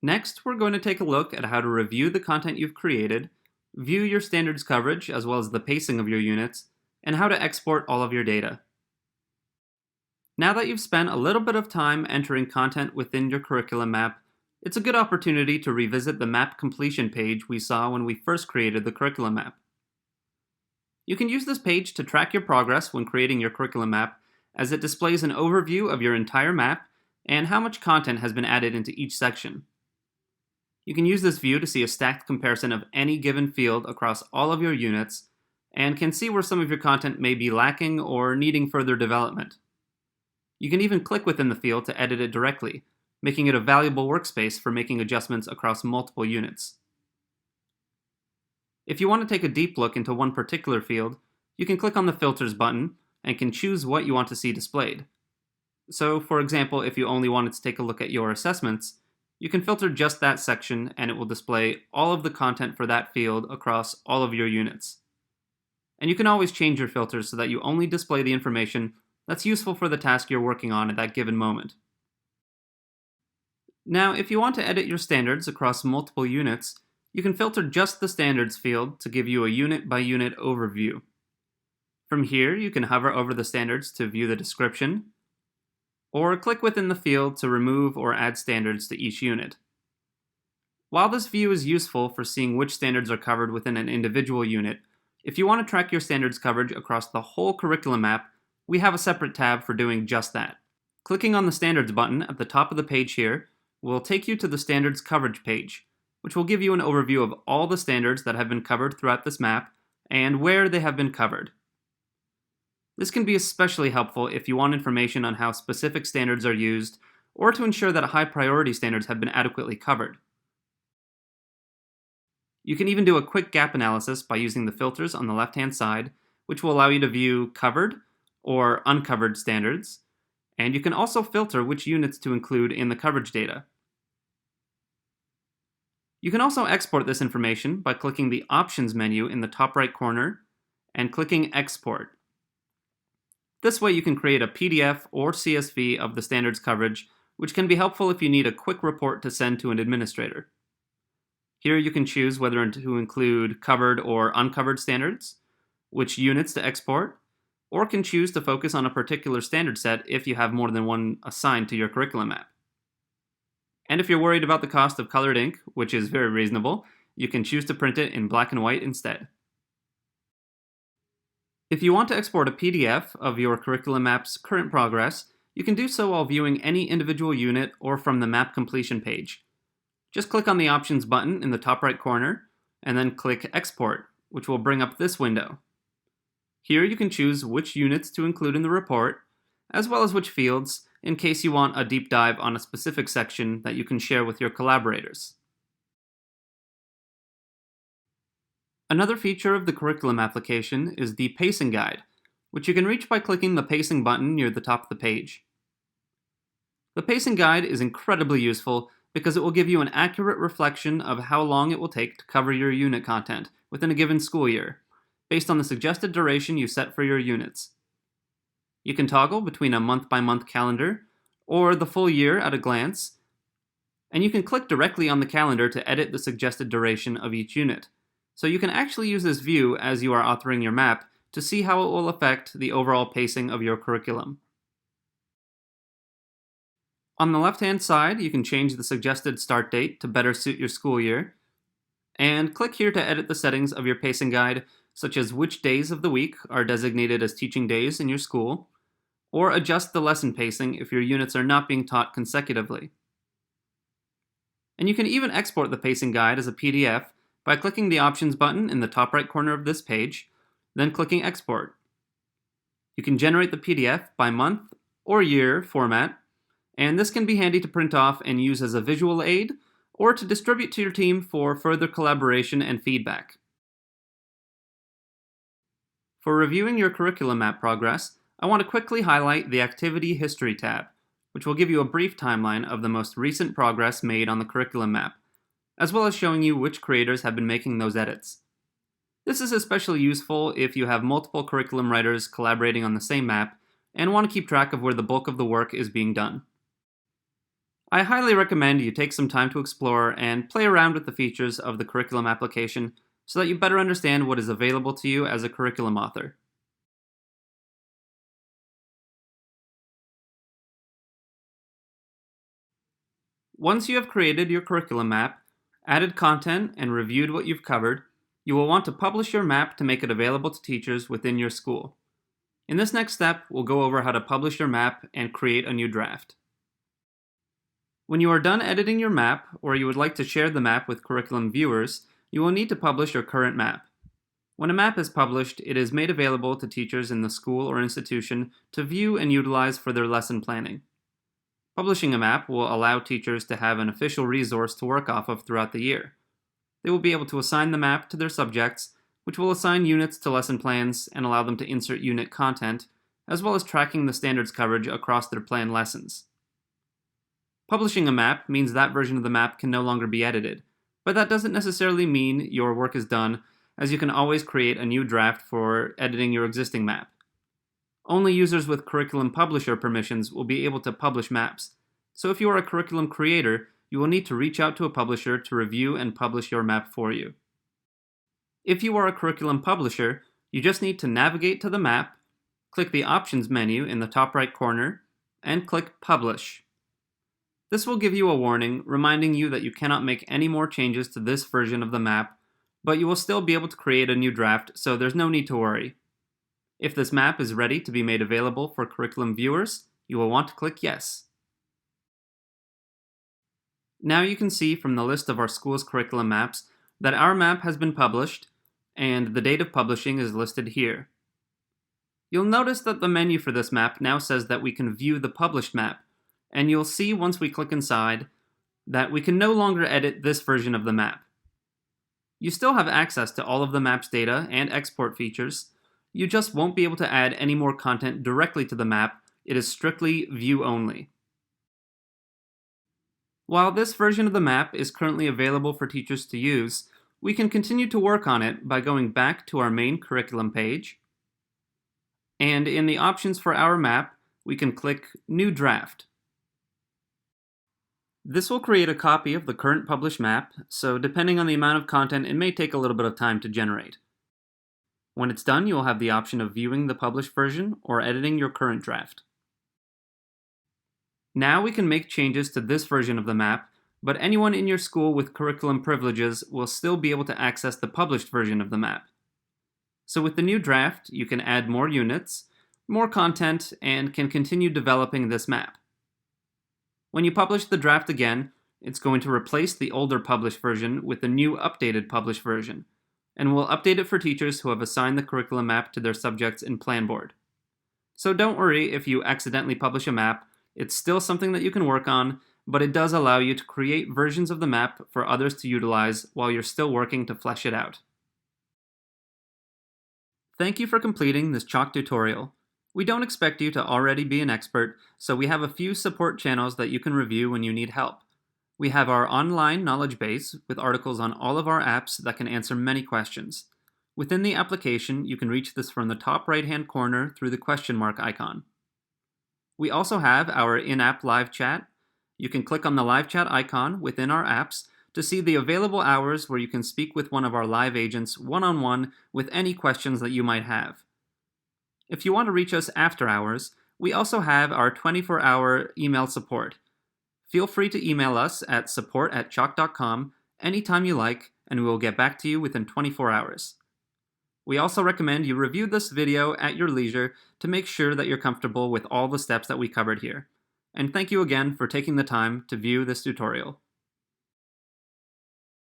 Next, we're going to take a look at how to review the content you've created, view your standards coverage as well as the pacing of your units, and how to export all of your data. Now that you've spent a little bit of time entering content within your curriculum map, it's a good opportunity to revisit the map completion page we saw when we first created the curriculum map. You can use this page to track your progress when creating your curriculum map, as it displays an overview of your entire map and how much content has been added into each section. You can use this view to see a stacked comparison of any given field across all of your units, and can see where some of your content may be lacking or needing further development. You can even click within the field to edit it directly, making it a valuable workspace for making adjustments across multiple units. If you want to take a deep look into one particular field, you can click on the Filters button and can choose what you want to see displayed. So, for example, if you only wanted to take a look at your assessments, you can filter just that section and it will display all of the content for that field across all of your units. And you can always change your filters so that you only display the information that's useful for the task you're working on at that given moment. Now, if you want to edit your standards across multiple units, you can filter just the standards field to give you a unit-by-unit overview. From here, you can hover over the standards to view the description, or click within the field to remove or add standards to each unit. While this view is useful for seeing which standards are covered within an individual unit, if you want to track your standards coverage across the whole curriculum map, we have a separate tab for doing just that. Clicking on the Standards button at the top of the page here will take you to the Standards Coverage page, which will give you an overview of all the standards that have been covered throughout this map and where they have been covered. This can be especially helpful if you want information on how specific standards are used or to ensure that high priority standards have been adequately covered. You can even do a quick gap analysis by using the filters on the left-hand side, which will allow you to view covered or uncovered standards, and you can also filter which units to include in the coverage data. You can also export this information by clicking the Options menu in the top right corner and clicking Export. This way you can create a PDF or CSV of the standards coverage, which can be helpful if you need a quick report to send to an administrator. Here you can choose whether to include covered or uncovered standards, which units to export, or can choose to focus on a particular standard set if you have more than one assigned to your curriculum map. And if you're worried about the cost of colored ink, which is very reasonable, you can choose to print it in black and white instead. If you want to export a PDF of your curriculum map's current progress, you can do so while viewing any individual unit or from the map completion page. Just click on the Options button in the top right corner, and then click Export, which will bring up this window. Here you can choose which units to include in the report, as well as which fields, in case you want a deep dive on a specific section that you can share with your collaborators. Another feature of the curriculum application is the pacing guide, which you can reach by clicking the pacing button near the top of the page. The pacing guide is incredibly useful because it will give you an accurate reflection of how long it will take to cover your unit content within a given school year, based on the suggested duration you set for your units. You can toggle between a month-by-month calendar or the full year at a glance, and you can click directly on the calendar to edit the suggested duration of each unit. So you can actually use this view as you are authoring your map to see how it will affect the overall pacing of your curriculum. On the left-hand side, you can change the suggested start date to better suit your school year, and click here to edit the settings of your pacing guide, such as which days of the week are designated as teaching days in your school, or adjust the lesson pacing if your units are not being taught consecutively. And you can even export the pacing guide as a PDF by clicking the Options button in the top right corner of this page, then clicking Export. You can generate the PDF by month or year format, and this can be handy to print off and use as a visual aid, or to distribute to your team for further collaboration and feedback. For reviewing your curriculum map progress, I want to quickly highlight the Activity History tab, which will give you a brief timeline of the most recent progress made on the curriculum map, as well as showing you which creators have been making those edits. This is especially useful if you have multiple curriculum writers collaborating on the same map and want to keep track of where the bulk of the work is being done. I highly recommend you take some time to explore and play around with the features of the curriculum application so that you better understand what is available to you as a curriculum author. Once you have created your curriculum map, added content, and reviewed what you've covered, you will want to publish your map to make it available to teachers within your school. In this next step, we'll go over how to publish your map and create a new draft. When you are done editing your map, or you would like to share the map with curriculum viewers, you will need to publish your current map. When a map is published, it is made available to teachers in the school or institution to view and utilize for their lesson planning. Publishing a map will allow teachers to have an official resource to work off of throughout the year. They will be able to assign the map to their subjects, which will assign units to lesson plans and allow them to insert unit content, as well as tracking the standards coverage across their planned lessons. Publishing a map means that version of the map can no longer be edited, but that doesn't necessarily mean your work is done, as you can always create a new draft for editing your existing map. Only users with curriculum publisher permissions will be able to publish maps, so if you are a curriculum creator, you will need to reach out to a publisher to review and publish your map for you. If you are a curriculum publisher, you just need to navigate to the map, click the Options menu in the top right corner, and click Publish. This will give you a warning reminding you that you cannot make any more changes to this version of the map, but you will still be able to create a new draft, so there's no need to worry. If this map is ready to be made available for curriculum viewers, you will want to click Yes. Now you can see from the list of our school's curriculum maps that our map has been published, and the date of publishing is listed here. You'll notice that the menu for this map now says that we can view the published map, and you'll see once we click inside that we can no longer edit this version of the map. You still have access to all of the map's data and export features. You just won't be able to add any more content directly to the map. It is strictly view only. While this version of the map is currently available for teachers to use, we can continue to work on it by going back to our main curriculum page, and in the options for our map, we can click New Draft. This will create a copy of the current published map, so depending on the amount of content, it may take a little bit of time to generate. When it's done, you'll have the option of viewing the published version or editing your current draft. Now we can make changes to this version of the map, but anyone in your school with curriculum privileges will still be able to access the published version of the map. So with the new draft, you can add more units, more content, and can continue developing this map. When you publish the draft again, it's going to replace the older published version with the new updated published version, and we'll update it for teachers who have assigned the curriculum map to their subjects in Planboard. So don't worry if you accidentally publish a map, it's still something that you can work on, but it does allow you to create versions of the map for others to utilize while you're still working to flesh it out. Thank you for completing this Chalk tutorial. We don't expect you to already be an expert, so we have a few support channels that you can review when you need help. We have our online knowledge base with articles on all of our apps that can answer many questions. Within the application, you can reach this from the top right-hand corner through the question mark icon. We also have our in-app live chat. You can click on the live chat icon within our apps to see the available hours where you can speak with one of our live agents one-on-one with any questions that you might have. If you want to reach us after hours, we also have our 24-hour email support. Feel free to email us at support@chalk.com anytime you like, and we will get back to you within 24 hours. We also recommend you review this video at your leisure to make sure that you're comfortable with all the steps that we covered here. And thank you again for taking the time to view this tutorial.